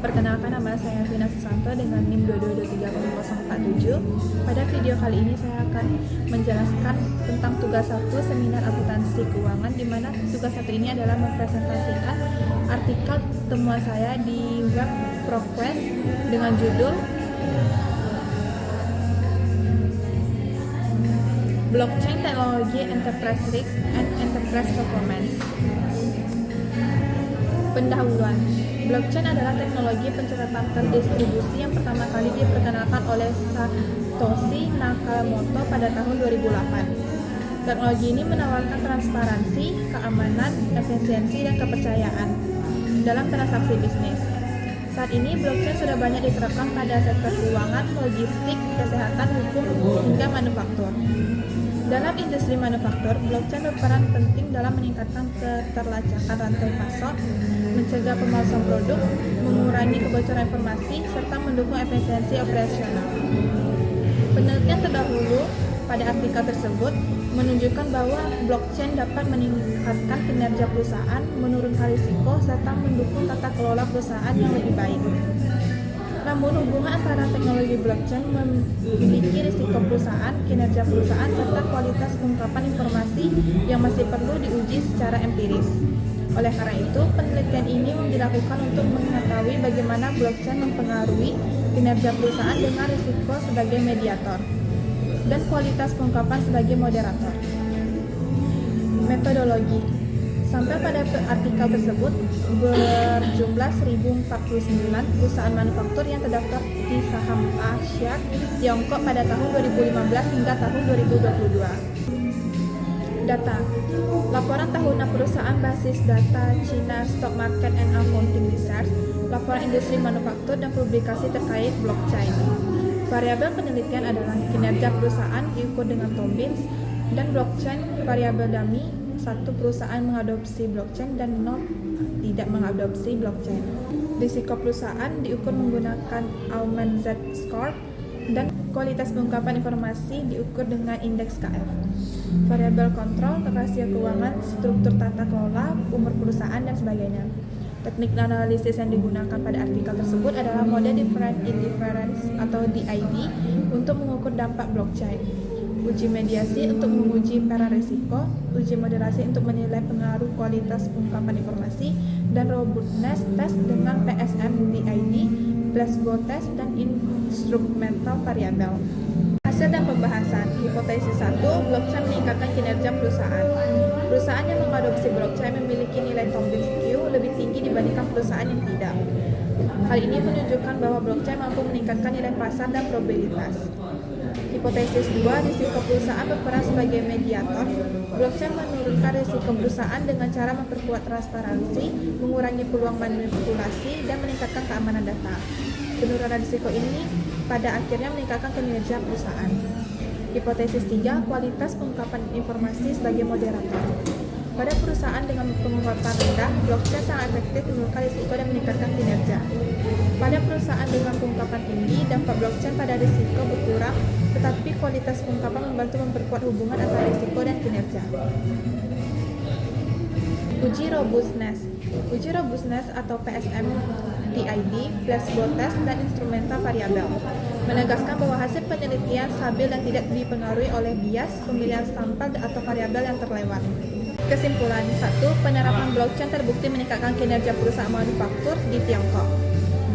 Perkenalkan, nama saya Vina Susanto dengan NIM 22230047. Pada video kali ini saya akan menjelaskan tentang tugas 1 seminar akuntansi keuangan, di mana tugas 1 ini adalah mempresentasikan artikel temuan saya di web ProQuest dengan judul Blockchain Technology, Enterprise Risk and Enterprise Performance. Pendahuluan. Blockchain adalah teknologi pencatatan terdistribusi yang pertama kali diperkenalkan oleh Satoshi Nakamoto pada tahun 2008. Teknologi ini menawarkan transparansi, keamanan, efisiensi, dan kepercayaan dalam transaksi bisnis. Saat ini, blockchain sudah banyak diterapkan pada sektor keuangan, logistik, kesehatan, hukum, hingga manufaktur. Dalam industri manufaktur, blockchain berperan penting dalam meningkatkan keterlacakan rantai pasok, mencegah pemalsuan produk, mengurangi kebocoran informasi, serta mendukung efisiensi operasional. Penelitian terdahulu pada artikel tersebut menunjukkan bahwa blockchain dapat meningkatkan kinerja perusahaan, menurunkan risiko, serta mendukung tata kelola perusahaan yang lebih baik. Namun, hubungan antara teknologi blockchain memiliki risiko perusahaan, kinerja perusahaan, serta kualitas pengungkapan informasi yang masih perlu diuji secara empiris. Oleh karena itu, penelitian ini dilakukan untuk mengetahui bagaimana blockchain mempengaruhi kinerja perusahaan dengan risiko sebagai mediator dan kualitas pengungkapan sebagai moderator. Metodologi. Sampai pada artikel tersebut, berjumlah 1049 perusahaan manufaktur yang terdaftar di saham Asia Tiongkok pada tahun 2015 hingga tahun 2022. Data. Laporan tahunan perusahaan basis data China Stock Market and Accounting Research, laporan industri manufaktur, dan publikasi terkait blockchain. Variabel penelitian adalah kinerja perusahaan diukur dengan Tobin dan blockchain variabel dummy. 1 perusahaan mengadopsi blockchain dan 0 tidak mengadopsi blockchain. Risiko perusahaan diukur menggunakan Allman Z-score dan kualitas pengungkapan informasi diukur dengan indeks KF. Variabel kontrol, rahasia keuangan, struktur tata kelola, umur perusahaan, dan sebagainya. Teknik analisis yang digunakan pada artikel tersebut adalah mode different indifference atau DID untuk mengukur dampak blockchain. Uji mediasi untuk menguji peran risiko, uji moderasi untuk menilai pengaruh kualitas pengungkapan informasi, dan robustness test dengan PSM DID, Glasgow test, dan instrumental variabel. Hasil dan pembahasan. Hipotesis 1, blockchain meningkatkan kinerja perusahaan. Perusahaan yang mengadopsi blockchain memiliki nilai Tobin Q lebih tinggi dibandingkan perusahaan yang tidak. Hal ini menunjukkan bahwa blockchain mampu meningkatkan nilai pasar dan probabilitas. Hipotesis 2, risiko perusahaan berperan sebagai mediator. Blockchain menurunkan risiko perusahaan dengan cara memperkuat transparansi, mengurangi peluang manipulasi, dan meningkatkan keamanan data. Penurunan risiko ini pada akhirnya meningkatkan kinerja perusahaan. Hipotesis 3, kualitas pengungkapan informasi sebagai moderator. Pada perusahaan dengan pengungkapan rendah, blockchain sangat efektif menurunkan risiko dan meningkatkan kinerja. Pada perusahaan dengan pengungkapan tinggi, dampak blockchain pada risiko berkurang, tetapi kualitas pengungkapan membantu memperkuat hubungan antara risiko dan kinerja. Uji robustness. Uji robustness atau PSM DID, Glasgow test, dan instrumental variabel menegaskan bahwa hasil penelitian stabil dan tidak dipengaruhi oleh bias, pemilihan sampel, atau variabel yang terlewat. Kesimpulan 1. Penerapan blockchain terbukti meningkatkan kinerja perusahaan manufaktur di Tiongkok.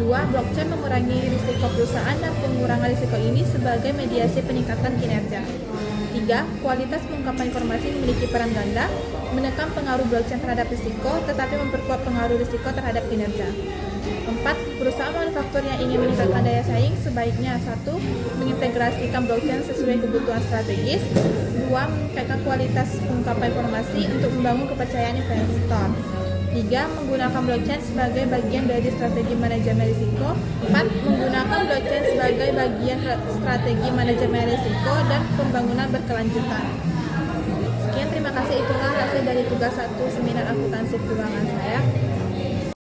2. Blockchain mengurangi risiko perusahaan dan pengurangan risiko ini sebagai mediasi peningkatan kinerja. 3. Kualitas pengungkapan informasi memiliki peran ganda, menekan pengaruh blockchain terhadap risiko, tetapi memperkuat pengaruh risiko terhadap kinerja. 4. Perusahaan manufaktur yang ingin meningkatkan daya saing sebaiknya 1. Mengintegrasikan blockchain sesuai kebutuhan strategis. 2. Meningkatkan kualitas pengungkapan informasi untuk membangun kepercayaan investor. 3. Menggunakan blockchain sebagai bagian dari strategi manajemen risiko. 4. Menggunakan blockchain sebagai bagian strategi manajemen risiko dan pembangunan berkelanjutan. Sekian, terima kasih. Itulah hasil dari tugas 1 seminar akuntansi keuangan saya.